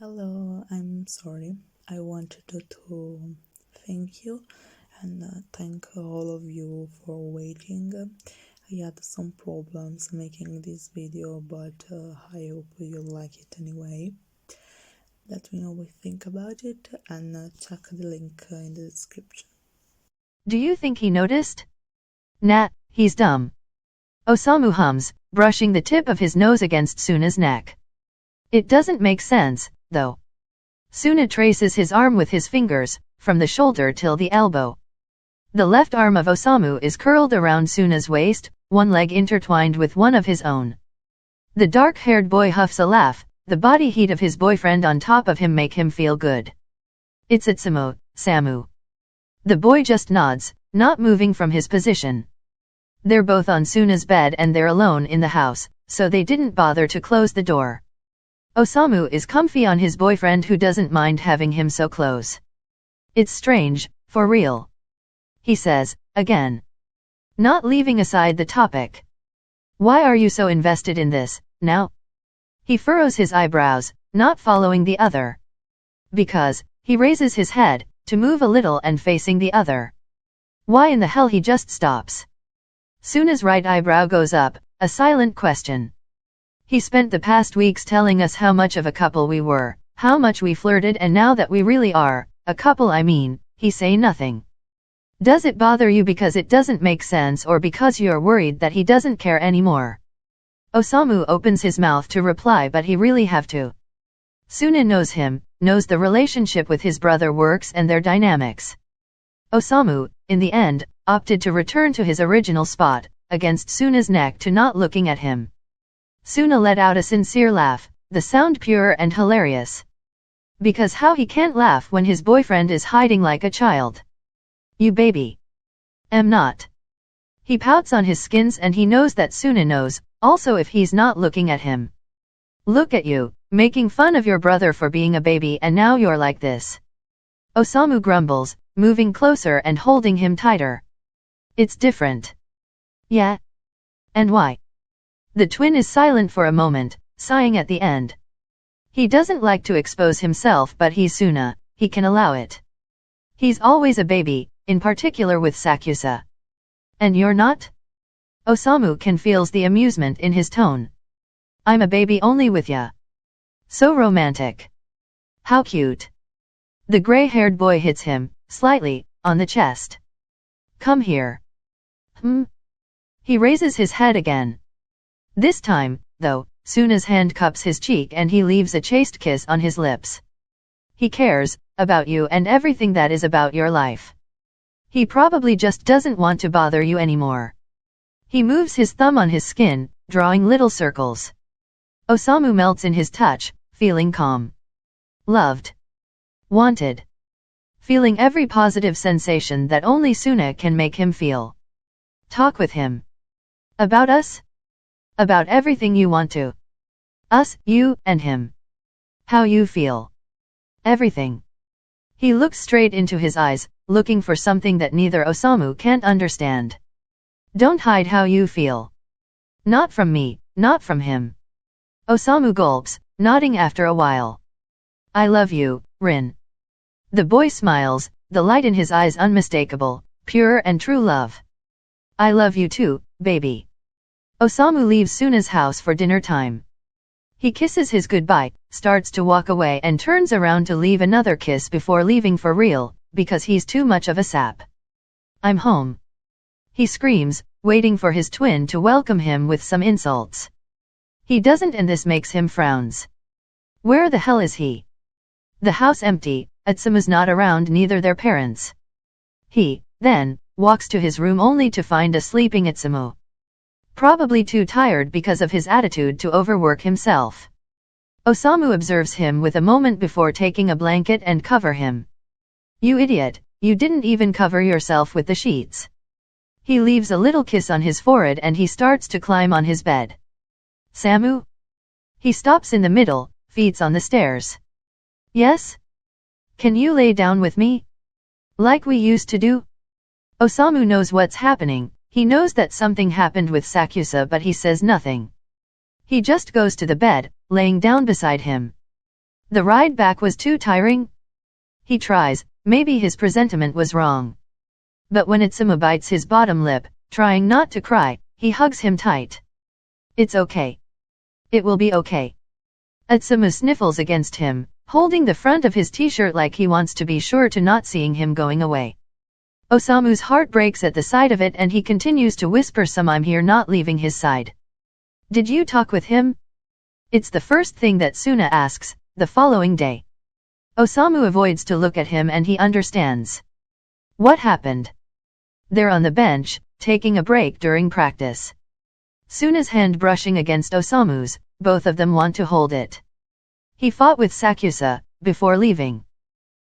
Hello, I'm sorry. I wanted to thank you and thank all of you for waiting. I had some problems making this video, but I hope you like it anyway. Let me know what you think about it and check the link in the description. Do you think he noticed? Nah, he's dumb. Osamu hums, brushing the tip of his nose against Suna's neck. It doesn't make sense, though. Suna traces his arm with his fingers, from the shoulder till the elbow. The left arm of Osamu is curled around Suna's waist, one leg intertwined with one of his own. The dark-haired boy huffs a laugh, the body heat of his boyfriend on top of him make him feel good. It's 𝔬𝖕𝖕𝖕𝖕. The boy just nods, not moving from his position. They're both on Suna's bed and they're alone in the house, so they didn't bother to close the door. Osamu is comfy on his boyfriend who doesn't mind having him so close. It's strange, for real. He says, again. Not leaving aside the topic. Why are you so invested in this, now? He furrows his eyebrows, not following the other. Because, he raises his head, to move a little and facing the other. Why in the hell he just stops? Suna's right eyebrow goes up, a silent question. He spent the past weeks telling us how much of a couple we were, how much we flirted, and now that we really are, a couple he say nothing. Does it bother you because it doesn't make sense or because you're worried that he doesn't care anymore? Osamu opens his mouth to reply, but he really have to. Suna knows him, knows the relationship with his brother works and their dynamics. Osamu, in the end, opted to return to his original spot, against Suna's neck to not looking at him. Suna let out a sincere laugh, the sound pure and hilarious. Because how he can't laugh when his boyfriend is hiding like a child. You baby. Am not. He pouts on his skins and he knows that Suna knows, also if he's not looking at him. Look at you, making fun of your brother for being a baby and now you're like this. Osamu grumbles, moving closer and holding him tighter. It's different. Yeah. And why? The twin is silent for a moment, sighing at the end. He doesn't like to expose himself, but he's Suna, he can allow it. He's always a baby, in particular with Sakusa. And you're not? Osamu can feels the amusement in his tone. I'm a baby only with ya. So romantic. How cute. The gray-haired boy hits him, slightly, on the chest. Come here. He raises his head again. This time, though, Suna's hand cups his cheek and he leaves a chaste kiss on his lips. He cares, about you and everything that is about your life. He probably just doesn't want to bother you anymore. He moves his thumb on his skin, drawing little circles. Osamu melts in his touch, feeling calm. Loved. Wanted. Feeling every positive sensation that only Suna can make him feel. Talk with him. About us? About everything you want to. Us, you, and him. How you feel. Everything. He looks straight into his eyes, looking for something that neither Osamu can't understand. Don't hide how you feel. Not from me, not from him. Osamu gulps, nodding after a while. I love you, Rin. The boy smiles, the light in his eyes unmistakable, pure and true love. I love you too, baby. Osamu leaves Suna's house for dinner time. He kisses his goodbye, starts to walk away and turns around to leave another kiss before leaving for real, because he's too much of a sap. I'm home. He screams, waiting for his twin to welcome him with some insults. He doesn't and this makes him frowns. Where the hell is he? The house empty, 𝖊𝖕𝖕𝖕𝖕 not around, neither their parents. He, then, walks to his room only to find a sleeping 𝖊𝖕𝖕𝖕𝖕. Probably too tired because of his attitude to overwork himself. Osamu observes him with a moment before taking a blanket and cover him. You idiot, you didn't even cover yourself with the sheets. He leaves a little kiss on his forehead and he starts to climb on his bed. Samu? He stops in the middle, feet on the stairs. Yes? Can you lay down with me? Like we used to do? Osamu knows what's happening. He knows that something happened with Sakusa, but he says nothing. He just goes to the bed, laying down beside him. The ride back was too tiring? He tries, maybe his presentiment was wrong. But when 𝕬𝖕𝖕𝖕𝖕 bites his bottom lip, trying not to cry, he hugs him tight. It's okay. It will be okay. 𝕬𝖕𝖕𝖕 sniffles against him, holding the front of his t-shirt like he wants to be sure to not seeing him going away. Osamu's heart breaks at the sight of it and he continues to whisper some I'm here not leaving his side. Did you talk with him? It's the first thing that Suna asks, the following day. Osamu avoids to look at him and he understands. What happened? They're on the bench, taking a break during practice. Suna's hand brushing against Osamu's, both of them want to hold it. He fought with Sakuatsu before leaving.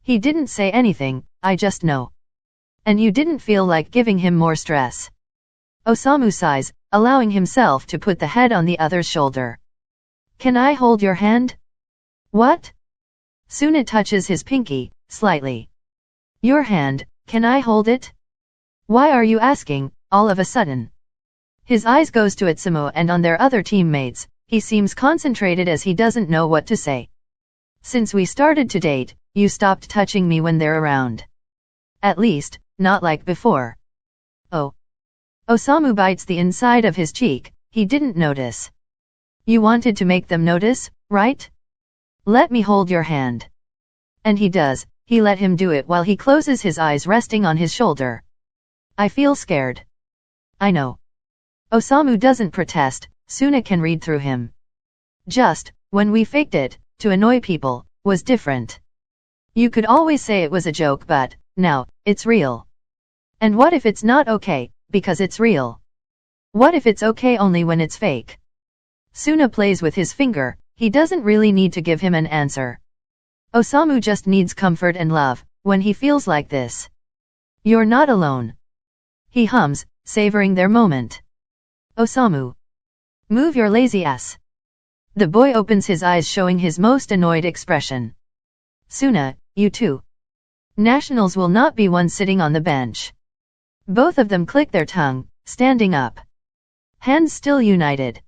He didn't say anything, I just know. And you didn't feel like giving him more stress. Osamu sighs, allowing himself to put the head on the other's shoulder. Can I hold your hand? What? Suna touches his pinky, slightly. Your hand, can I hold it? Why are you asking, all of a sudden? His eyes goes to 𝕬𝖕𝖕𝖕𝖕 and on their other teammates, he seems concentrated as he doesn't know what to say. Since we started to date, you stopped touching me when they're around. At least, not like before. Oh. Osamu bites the inside of his cheek, he didn't notice. You wanted to make them notice, right? Let me hold your hand. And he does, he let him do it while he closes his eyes resting on his shoulder. I feel scared. I know. Osamu doesn't protest, Suna can read through him. Just, when we faked it, to annoy people, was different. You could always say it was a joke but, now, it's real. And what if it's not okay, because it's real? What if it's okay only when it's fake? Suna plays with his finger, he doesn't really need to give him an answer. Osamu just needs comfort and love, when he feels like this. You're not alone. He hums, savoring their moment. Osamu. Move your lazy ass. The boy opens his eyes showing his most annoyed expression. Suna, you too. Nationals will not be one sitting on the bench. Both of them click their tongue, standing up. Hands still united.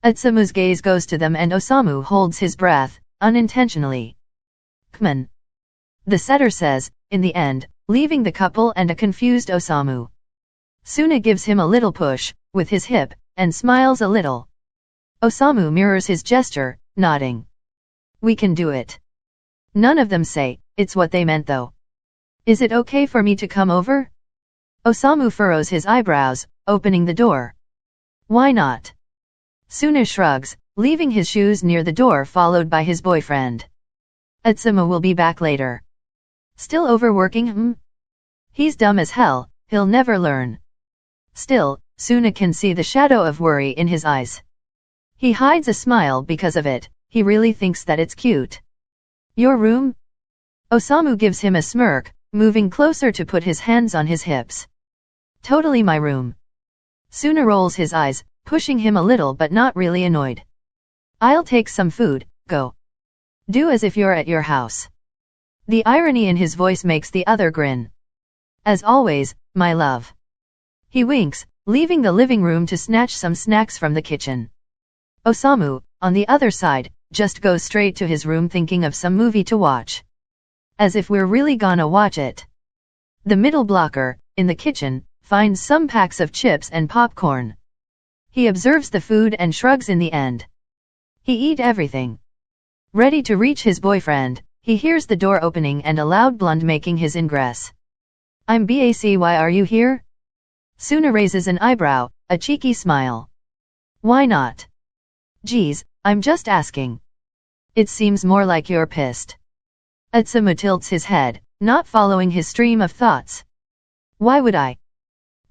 𝕬𝖕𝖕𝖕𝖕's gaze goes to them and Osamu holds his breath, unintentionally. Come on. The setter says, in the end, leaving the couple and a confused Osamu. Suna gives him a little push, with his hip, and smiles a little. Osamu mirrors his gesture, nodding. We can do it. None of them say, it's what they meant though. Is it okay for me to come over? Osamu furrows his eyebrows, opening the door. Why not? Suna shrugs, leaving his shoes near the door followed by his boyfriend. 𝕬𝖕𝖕𝖕𝖕 will be back later. Still overworking? He's dumb as hell, he'll never learn. Still, Suna can see the shadow of worry in his eyes. He hides a smile because of it, he really thinks that it's cute. Your room? Osamu gives him a smirk, moving closer to put his hands on his hips. Totally my room. Suna rolls his eyes, pushing him a little but not really annoyed. I'll take some food, go. Do as if you're at your house. The irony in his voice makes the other grin. As always, my love. He winks, leaving the living room to snatch some snacks from the kitchen. Osamu, on the other side, just goes straight to his room thinking of some movie to watch. As if we're really gonna watch it. The middle blocker, in the kitchen, finds some packs of chips and popcorn. He observes the food and shrugs in the end. He eat everything. Ready to reach his boyfriend, he hears the door opening and a loud blonde making his ingress. I'm BAC, why are you here? Suna raises an eyebrow, a cheeky smile. Why not? Geez, I'm just asking. It seems more like you're pissed. 𝕬𝖕𝖕𝖕𝖕 tilts his head, not following his stream of thoughts. Why would I?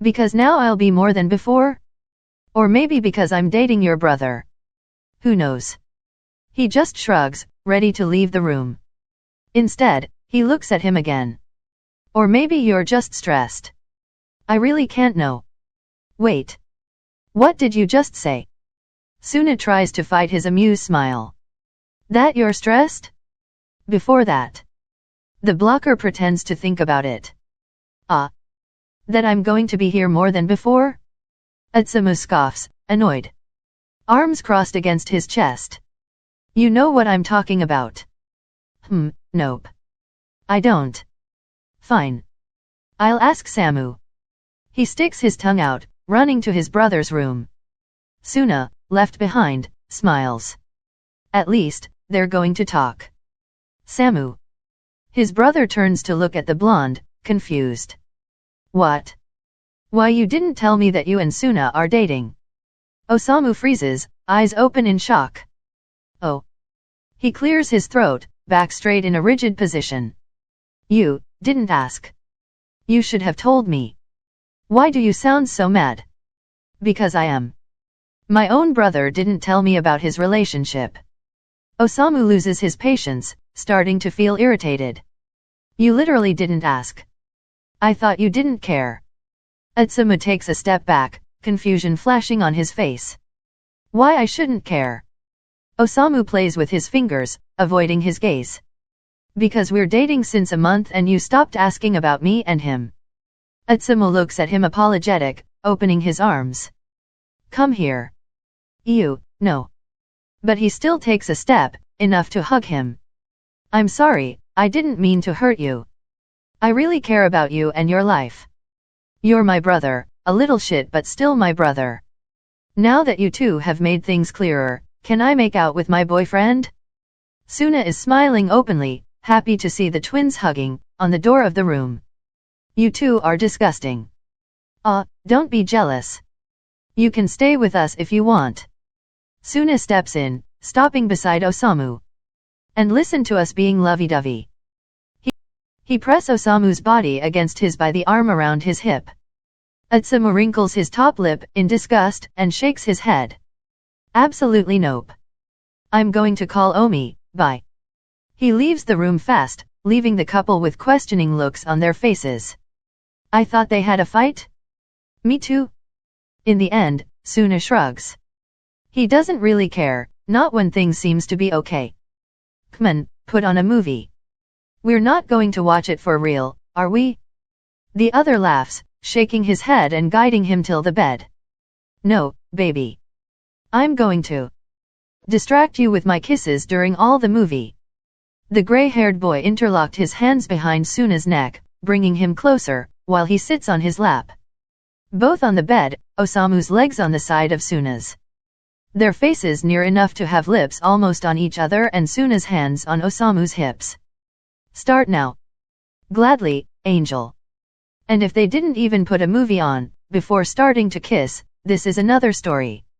Because now I'll be more than before? Or maybe because I'm dating your brother. Who knows? He just shrugs, ready to leave the room. Instead, he looks at him again. Or maybe you're just stressed. I really can't know. Wait. What did you just say? Suna tries to fight his amused smile. That you're stressed? Before that. The blocker pretends to think about it. That I'm going to be here more than before? 𝕬𝖕𝖕𝖕𝖕𝖕 scoffs, annoyed. Arms crossed against his chest. You know what I'm talking about. Nope. I don't. Fine. I'll ask Samu. He sticks his tongue out, running to his brother's room. Suna, left behind, smiles. At least, they're going to talk. Samu. His brother turns to look at the blonde, confused. What? Why you didn't tell me that you and Suna are dating? Osamu freezes, eyes open in shock. Oh. He clears his throat, back straight in a rigid position. You didn't ask. You should have told me. Why do you sound so mad? Because I am. My own brother didn't tell me about his relationship. Osamu loses his patience, starting to feel irritated. You literally didn't ask. I thought you didn't care. 𝖃𝖦𝖕𝖕 takes a step back, confusion flashing on his face. Why I shouldn't care? Osamu plays with his fingers, avoiding his gaze. Because we're dating since a month and you stopped asking about me and him. 𝖃𝖦𝖕 looks at him apologetic, opening his arms. Come here. No. But he still takes a step, enough to hug him. I'm sorry, I didn't mean to hurt you. I really care about you and your life. You're my brother, a little shit but still my brother. Now that you two have made things clearer, can I make out with my boyfriend? Suna is smiling openly, happy to see the twins hugging, on the door of the room. You two are disgusting. Don't be jealous. You can stay with us if you want. Suna steps in, stopping beside Osamu. And listen to us being lovey-dovey. He presses Osamu's body against his by the arm around his hip. 𝖃𝖦𝖕 wrinkles his top lip in disgust and shakes his head. Absolutely nope. I'm going to call Omi, bye. He leaves the room fast, leaving the couple with questioning looks on their faces. I thought they had a fight? Me too. In the end, Suna shrugs. He doesn't really care, not when things seems to be okay. Come on, put on a movie. We're not going to watch it for real, are we? The other laughs, shaking his head and guiding him till the bed. No, baby. I'm going to distract you with my kisses during all the movie. The gray-haired boy interlocked his hands behind Suna's neck, bringing him closer, while he sits on his lap. Both on the bed, Osamu's legs on the side of Suna's. Their faces near enough to have lips almost on each other and Suna's hands on Osamu's hips. Start now. Gladly, Angel. And if they didn't even put a movie on, before starting to kiss, this is another story.